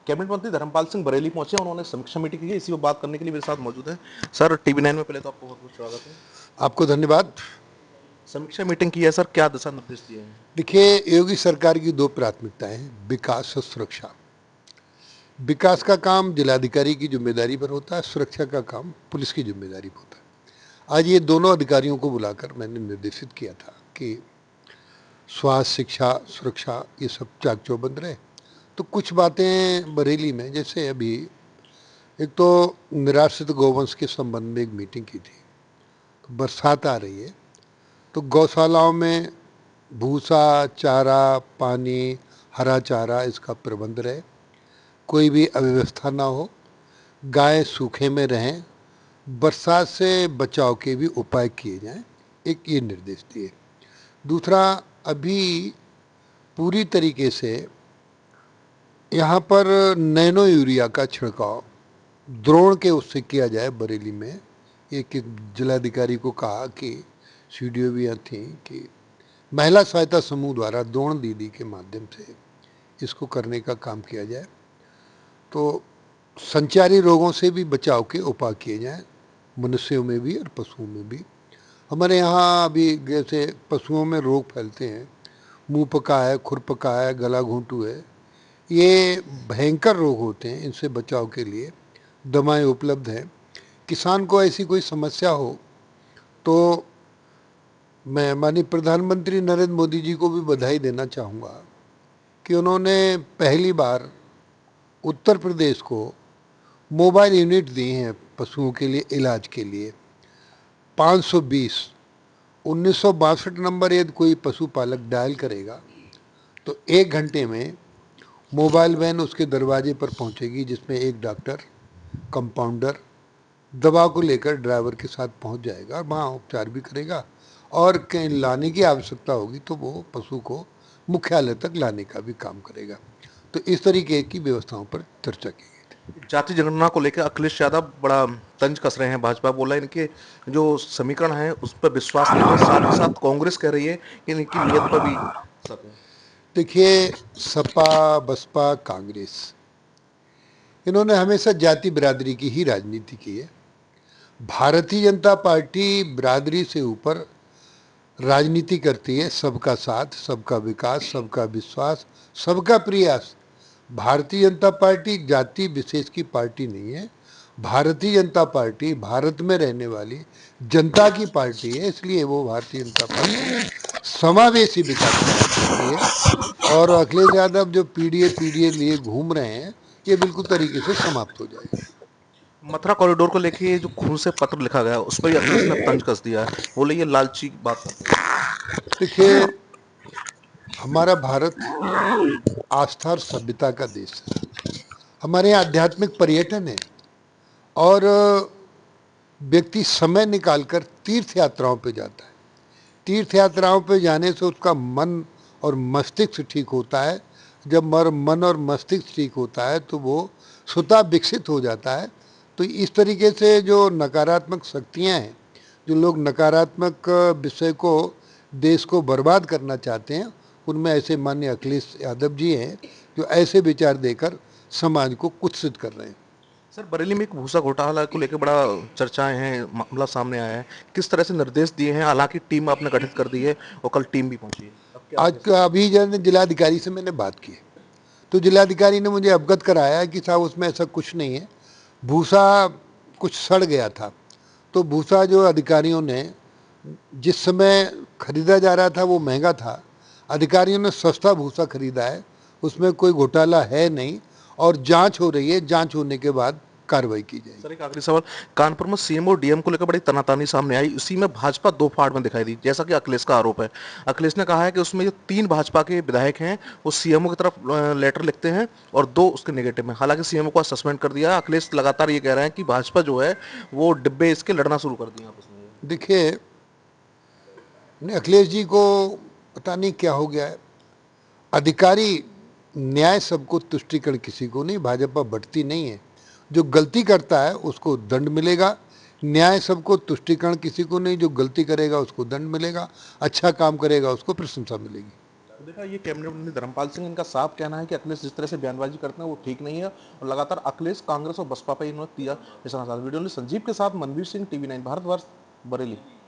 Cabinet मंत्री धर्मपाल सिंह बरेली पहुंचे, उन्होंने समीक्षा मीटिंग की है। इसी पर बात करने के लिए मेरे साथ मौजूद है सर। टीवी 9 में पहले तो आपको बहुत बहुत स्वागत है। आपको धन्यवाद। समीक्षा मीटिंग की है सर, क्या दिशा निर्देश दिए हैं? देखिए, योगी सरकार की दो प्राथमिकताएं हैं, विकास और सुरक्षा। विकास का काम जिलाधिकारी की जिम्मेदारी पर होता है, सुरक्षा का काम पुलिस की जिम्मेदारी पर होता है। आज ये दोनों अधिकारियों को बुलाकर मैंने निर्देशित किया था कि स्वास्थ्य, शिक्षा, सुरक्षा ये सब चाक चौबंद रहे। तो कुछ बातें बरेली में, जैसे अभी एक तो निराश्रित गौवंश के संबंध में एक मीटिंग की थी। तो बरसात आ रही है, तो गौशालाओं में भूसा, चारा, पानी, हरा चारा इसका प्रबंध रहे, कोई भी अव्यवस्था ना हो, गाय सूखे में रहें, बरसात से बचाव के भी उपाय किए जाएं, एक ये निर्देश दिए। दूसरा, अभी पूरी तरीके से यहाँ पर नैनो यूरिया का छिड़काव द्रोण के उससे किया जाए बरेली में। एक जिलाधिकारी को कहा कि सीडीओ भी यहाँ थी कि महिला सहायता समूह द्वारा द्रोण दीदी के माध्यम से इसको करने का काम किया जाए। तो संचारी रोगों से भी बचाव के उपाय किए जाएं, मनुष्यों में भी और पशुओं में भी। हमारे यहाँ अभी जैसे पशुओं में रोग फैलते हैं, मुंह पका है, खुर पका है, गला घूंटू है, ये भयंकर रोग होते हैं। इनसे बचाव के लिए दवाएं उपलब्ध हैं। किसान को ऐसी कोई समस्या हो तो मैं माननीय प्रधानमंत्री नरेंद्र मोदी जी को भी बधाई देना चाहूँगा कि उन्होंने पहली बार उत्तर प्रदेश को मोबाइल यूनिट दी हैं पशुओं के लिए इलाज के लिए। 520 1962 नंबर यदि कोई पशुपालक डायल करेगा तो 1 घंटे में मोबाइल वैन उसके दरवाजे पर पहुंचेगी, जिसमें एक डॉक्टर, कंपाउंडर दवा को लेकर ड्राइवर के साथ पहुंच जाएगा और वहाँ उपचार भी करेगा, और कहीं लाने की आवश्यकता होगी तो वो पशु को मुख्यालय तक लाने का भी काम करेगा। तो इस तरीके की व्यवस्थाओं पर चर्चा की गई। जाति जनगणना को लेकर अखिलेश यादव बड़ा तंज कस रहे हैं। भाजपा बोला इनके जो समीकरण है उस पर विश्वास नहीं है, साथ ही साथ कांग्रेस कह रही है कि इनकी नीयत पर भी शक है। देखिए, सपा, बसपा, कांग्रेस, इन्होंने हमेशा जाति बिरादरी की ही राजनीति की है। भारतीय जनता पार्टी बिरादरी से ऊपर राजनीति करती है, सबका साथ, सबका विकास, सबका विश्वास, सबका प्रयास। भारतीय जनता पार्टी जाति विशेष की पार्टी नहीं है। भारतीय जनता पार्टी भारत में रहने वाली जनता की पार्टी है, इसलिए वो भारतीय जनता पार्टी समावेशी विकास करती है। और अखिलेश यादव जो पीडीए लिए घूम रहे हैं, ये बिल्कुल तरीके से समाप्त हो जाएगी। मथुरा कॉरिडोर को लेके जो खून से पत्र लिखा गया उस पर अखिलेश ने तंज कस दिया है, बोले ये लालची बात करते हैं। देखिए, हमारा भारत आस्था और सभ्यता का देश है। हमारे यहाँ आध्यात्मिक पर्यटन है, और व्यक्ति समय निकालकर तीर्थ यात्राओं पे जाता है। तीर्थ यात्राओं पे जाने से उसका मन और मस्तिष्क ठीक होता है। जब मन और मस्तिष्क ठीक होता है तो वो स्वतः विकसित हो जाता है। तो इस तरीके से जो नकारात्मक शक्तियाँ हैं, जो लोग नकारात्मक विषय को, देश को बर्बाद करना चाहते हैं, उनमें ऐसे माननीय अखिलेश यादव जी हैं जो ऐसे विचार देकर समाज को कुत्सित कर रहे हैं। सर, बरेली में एक भूसा घोटाला को लेकर बड़ा चर्चाएं हैं, मामला सामने आया है। किस तरह से निर्देश दिए हैं? हालांकि टीम आपने गठित कर दी है और कल टीम भी पहुंची है, अब क्या आज कैसे? का अभी जन जिलाधिकारी से मैंने बात की, तो जिलाधिकारी ने मुझे अवगत कराया कि साहब उसमें ऐसा कुछ नहीं है। भूसा कुछ सड़ गया था, तो भूसा जो अधिकारियों ने, जिस समय खरीदा जा रहा था वो महंगा था, अधिकारियों ने सस्ता भूसा खरीदा है, उसमें कोई घोटाला है नहीं, और जांच हो रही है, जांच होने के बाद कार्रवाई की जाएगी। सर, एक आखिरी सवाल। कानपुर में सीएम और डीएम को लेकर बड़ी तनातनी सामने आई, उसी में भाजपा दो फाड़ में दिखाई दी, जैसा कि अखिलेश का आरोप है। अखिलेश ने कहा है कि उसमें जो 3 भाजपा के विधायक हैं वो सीएमओ की तरफ लेटर लिखते हैं और 2 उसके नेगेटिव में। हालांकि सीएमओ को सस्पेंड कर दिया है। अखिलेश लगातार ये कह रहे हैं कि भाजपा जो है वो डिब्बे इसके लड़ना शुरू कर दिए आपस में। देखिए, अखिलेश जी को पता नहीं क्या हो गया है। अधिकारी, न्याय सबको, तुष्टिकरण किसी को नहीं। भाजपा बढ़ती नहीं है। जो गलती करता है उसको दंड मिलेगा। न्याय सबको, तुष्टिकरण किसी को नहीं। जो गलती करेगा उसको दंड मिलेगा, अच्छा काम करेगा उसको प्रशंसा मिलेगी। तो देखा ये कैबिनेट मंत्री धर्मपाल सिंह, इनका साफ कहना है कि अखिलेश जिस तरह से बयानबाजी करते हैं वो ठीक नहीं है और लगातार अखिलेश, कांग्रेस और बसपा पे इन्होंने दिया निशाना साधा। वीडियो में संजीव के साथ मनवीर सिंह, टीवी 9 भारतवर्ष, बरेली।